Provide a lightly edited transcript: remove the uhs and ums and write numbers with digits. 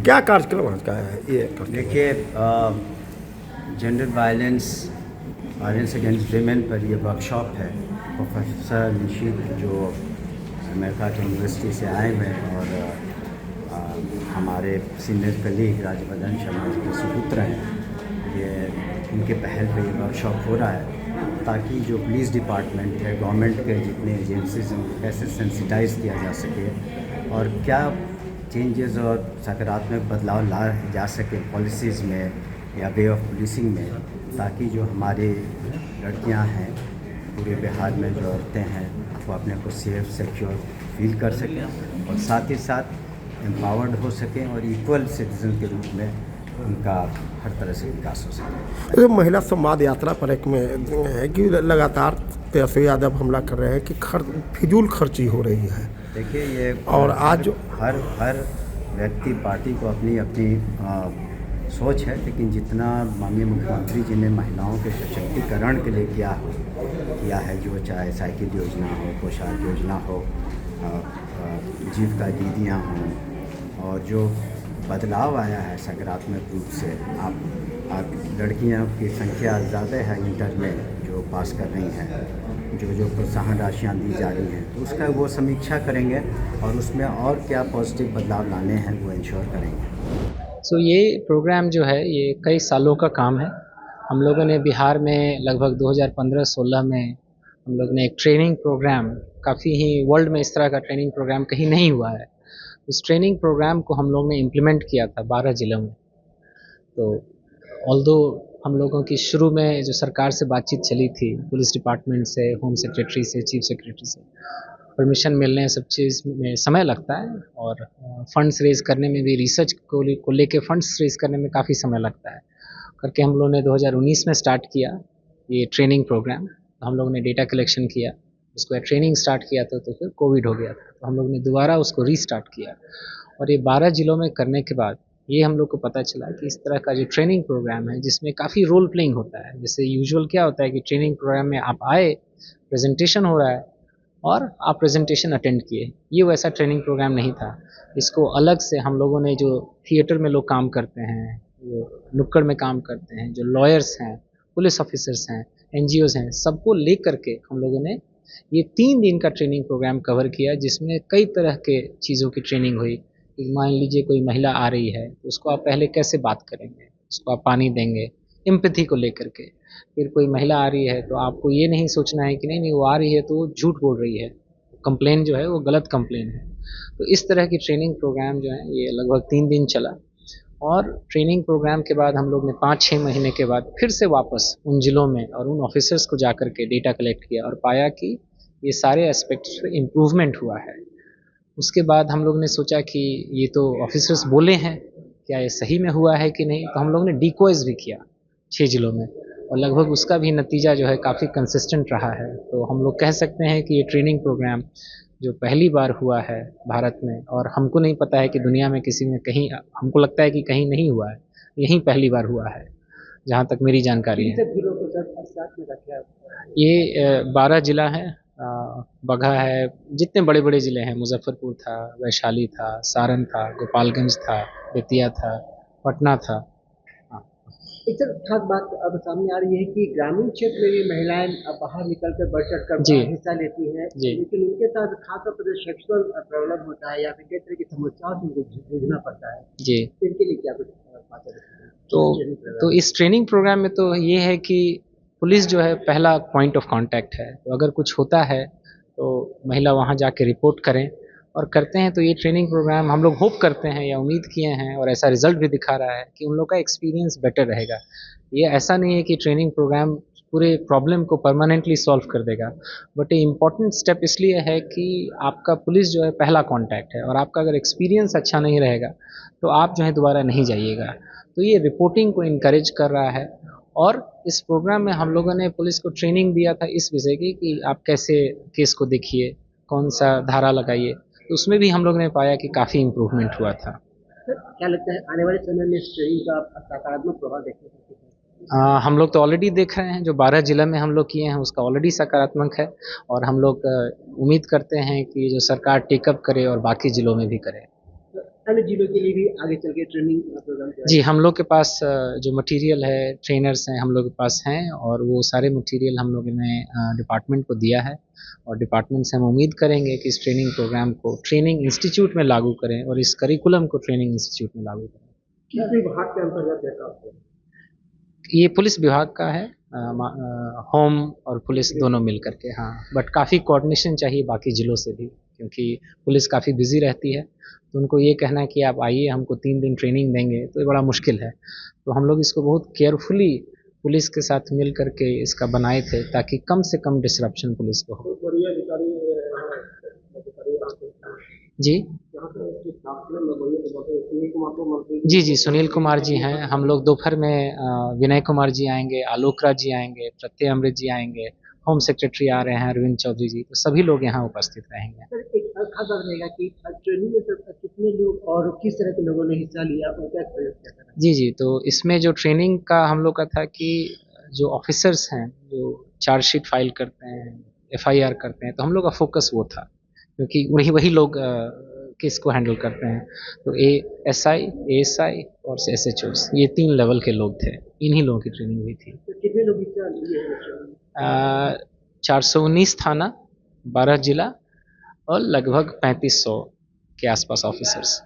क्या कार्यक्रम का है ये? देखिए, जेंडर वायलेंस अगेंस्ट विमेन पर ये वर्कशॉप है। प्रोफेसर निशित जो अमेरिका की यूनिवर्सिटी से आए हुए हैं और हमारे सीनियर कलीग राजवर्धन शर्मा जी के सुपुत्र हैं, ये उनके पहल पे ये वर्कशॉप हो रहा है ताकि जो पुलिस डिपार्टमेंट है, गवर्नमेंट के जितने एजेंसीज हैं, कैसे सेंसिटाइज किया जा सके और क्या चेंजेस और सकारात्मक बदलाव ला जा सके पॉलिसीज़ में या वे ऑफ पुलिसिंग में, ताकि जो हमारी लड़कियां हैं पूरे बिहार में, जो औरतें हैं, वो अपने को सेफ सिक्योर फील कर सकें और साथ ही साथ एम्पावर्ड हो सकें और इक्वल सिटीजन के रूप में उनका हर तरह से विकास हो सके। महिला संवाद यात्रा पर एक में है कि लगातार तेजस्वी यादव हमला कर रहे हैं कि फिजूल खर्ची हो रही है। देखिए, ये और आज हर व्यक्ति पार्टी को अपनी अपनी सोच है, लेकिन जितना माननीय मुख्यमंत्री जी ने महिलाओं के सशक्तिकरण के लिए किया है, जो चाहे साइकिल योजना हो, पोशाक योजना हो, जीविका दीदियाँ हों, और जो बदलाव आया है सकारात्मक रूप से, आप लड़कियों की संख्या ज़्यादा है इंटर में जो पास कर रही हैं, जो प्रोत्साहन राशियाँ दी जा रही हैं, तो उसका वो समीक्षा करेंगे और उसमें और क्या पॉजिटिव बदलाव लाने हैं वो इंश्योर करेंगे। ये प्रोग्राम जो है ये कई सालों का काम है। हम लोगों ने बिहार में लगभग 2015-16 में हम लोग ने एक ट्रेनिंग प्रोग्राम, काफ़ी ही वर्ल्ड में इस तरह का ट्रेनिंग प्रोग्राम कहीं नहीं हुआ है, उस ट्रेनिंग प्रोग्राम को हम लोग ने इम्प्लीमेंट किया था 12 जिलों में। तो ऑल्दो हम लोगों की शुरू में जो सरकार से बातचीत चली थी, पुलिस डिपार्टमेंट से, होम सेक्रेटरी से, चीफ सेक्रेटरी से, परमिशन मिलने सब चीज़ में समय लगता है और फंड्स रेज़ करने में भी, रिसर्च को लेके फंड्स रेज़ करने में काफ़ी समय लगता है करके हम लोगों ने 2019 में स्टार्ट किया ये ट्रेनिंग प्रोग्राम। हम लोग ने डेटा कलेक्शन किया, उसको ट्रेनिंग स्टार्ट किया था, तो फिर कोविड हो गया था, तो हम लोग ने दोबारा उसको रीस्टार्ट किया और ये 12 जिलों में करने के बाद ये हम लोग को पता चला कि इस तरह का जो ट्रेनिंग प्रोग्राम है जिसमें काफ़ी रोल प्लेइंग होता है। जैसे यूजुअल क्या होता है कि ट्रेनिंग प्रोग्राम में आप आए, प्रेजेंटेशन हो रहा है और आप प्रेजेंटेशन अटेंड किए, ये वैसा ट्रेनिंग प्रोग्राम नहीं था। इसको अलग से हम लोगों ने, जो थिएटर में लोग काम करते हैं, जो नुक्कड़ में काम करते हैं, जो लॉयर्स हैं, पुलिस ऑफिसर्स हैं, NGOs हैं, सबको ले करके हम लोगों ने ये 3 दिन का ट्रेनिंग प्रोग्राम कवर किया, जिसमें कई तरह के चीज़ों की ट्रेनिंग हुई। मान लीजिए कोई महिला आ रही है तो उसको आप पहले कैसे बात करेंगे, उसको आप पानी देंगे, एम्पैथी को लेकर के। फिर कोई महिला आ रही है तो आपको ये नहीं सोचना है कि नहीं वो आ रही है तो वो झूठ बोल रही है, कंप्लेन जो है वो गलत कंप्लेन है। तो इस तरह की ट्रेनिंग प्रोग्राम जो है ये लगभग 3 दिन चला और ट्रेनिंग प्रोग्राम के बाद हम लोग ने 5-6 महीने के बाद फिर से वापस उन जिलों में और उन ऑफिसर्स को जा कर के डेटा कलेक्ट किया और पाया कि ये सारे एस्पेक्ट्स पे इम्प्रूवमेंट हुआ है। उसके बाद हम लोग ने सोचा कि ये तो ऑफिसर्स बोले हैं, क्या ये सही में हुआ है कि नहीं, तो हम लोग ने डिकोइज भी किया 6 जिलों में और लगभग उसका भी नतीजा जो है काफ़ी कंसिस्टेंट रहा है। तो हम लोग कह सकते हैं कि ये ट्रेनिंग प्रोग्राम जो पहली बार हुआ है भारत में, और हमको नहीं पता है कि दुनिया में किसी में कहीं, हमको लगता है कि कहीं नहीं हुआ है, यहीं पहली बार हुआ है जहाँ तक मेरी जानकारी है। ये 12 जिला है, बगहा है, जितने बड़े बड़े ज़िले हैं, मुजफ्फरपुर था, वैशाली था, सारण था, गोपालगंज था, बेतिया था, पटना था। एक सर खास बात अब सामने आ रही है कि ग्रामीण क्षेत्र में ये महिलाएं अब बाहर निकल कर बढ़ चढ़ कर हिस्सा लेती हैं, लेकिन उनके साथ खासतौर पर सेक्सुअल प्रॉब्लम होता है या फिर कई तरह की समस्याओं से उनको जूझना पड़ता है जी, इनके लिए क्या कुछ बातें हैं? तो इस ट्रेनिंग प्रोग्राम में तो ये है कि पुलिस जो है पहला पॉइंट ऑफ कांटेक्ट है, तो अगर कुछ होता है तो महिला वहाँ जाके रिपोर्ट करें और करते हैं। तो ये ट्रेनिंग प्रोग्राम हम लोग होप करते हैं या उम्मीद किए हैं और ऐसा रिजल्ट भी दिखा रहा है कि उन लोग का एक्सपीरियंस बेटर रहेगा। ये ऐसा नहीं है कि ट्रेनिंग प्रोग्राम पूरे प्रॉब्लम को परमानेंटली सॉल्व कर देगा, बट ये इम्पॉर्टेंट स्टेप इसलिए है कि आपका पुलिस जो है पहला कॉन्टैक्ट है और आपका अगर एक्सपीरियंस अच्छा नहीं रहेगा तो आप जो है दोबारा नहीं जाइएगा। तो ये रिपोर्टिंग को इनकरेज कर रहा है और इस प्रोग्राम में हम लोगों ने पुलिस को ट्रेनिंग दिया था इस विषय की कि आप कैसे केस को देखिए, कौन सा धारा लगाइए, तो उसमें भी हम लोग ने पाया कि काफ़ी इम्प्रूवमेंट हुआ था। क्या लगता है आने वाले समय में इस ट्रेनिंग का सकारात्मक प्रभाव देखने को मिलेगा? हम लोग तो ऑलरेडी देख रहे हैं, जो 12 जिला में हम लोग किए हैं उसका ऑलरेडी सकारात्मक है और हम लोग उम्मीद करते हैं कि जो सरकार टेकअप करे और बाकी जिलों में भी करे। अन्य जिलों के लिए भी आगे चल के ट्रेनिंग प्रोग्राम जी, हम लोग के पास जो मटेरियल है, ट्रेनर्स हैं हम लोग के पास हैं और वो सारे मटेरियल हम लोगों ने डिपार्टमेंट को दिया है और डिपार्टमेंट से हम उम्मीद करेंगे कि इस ट्रेनिंग प्रोग्राम को ट्रेनिंग इंस्टीट्यूट में लागू करें और इस करिकुलम को ट्रेनिंग इंस्टीट्यूट में लागू करें। किस विभाग के अंतर्गत है काम? ये पुलिस विभाग का है, होम और पुलिस दोनों मिल करके। हाँ, बट काफ़ी कोऑर्डिनेशन चाहिए बाकी ज़िलों से भी, क्योंकि पुलिस काफ़ी बिजी रहती है, तो उनको ये कहना है कि आप आइए हमको 3 दिन ट्रेनिंग देंगे, तो ये बड़ा मुश्किल है। तो हम लोग इसको बहुत केयरफुली पुलिस के साथ मिल करके इसका बनाए थे ताकि कम से कम डिसरप्शन पुलिस को हो। जी जी, सुनील कुमार जी हैं। हम लोग दोपहर में विनय कुमार जी आएंगे, आलोक राज जी आएंगे, प्रत्यय अमृत जी आएंगे, होम सेक्रेटरी आ रहे हैं अरविंद चौधरी जी, तो सभी लोग यहाँ उपस्थित रहेंगे। सर, एक खास बात रहेगा कि ट्रेनिंग में सर कितने लोग और किस तरह के लोगों ने हिस्सा लिया और क्या प्रयोग किया था? जी, तो इसमें जो ट्रेनिंग का हम लोग का था कि जो ऑफिसर्स हैं, जो चार्जशीट फाइल करते हैं, एफआईआर करते हैं, तो हम लोग का फोकस वो था, क्योंकि वही लोग केस को हैंडल करते हैं। तो एएसआई, एएसआई और एसएचओस, ये 3 लेवल के लोग थे, इन्हीं लोगों की ट्रेनिंग हुई थी। तो कितने लोग हिस्सा लिए? 419 थाना, 12 जिला और लगभग 3500 के आसपास ऑफिसर्स।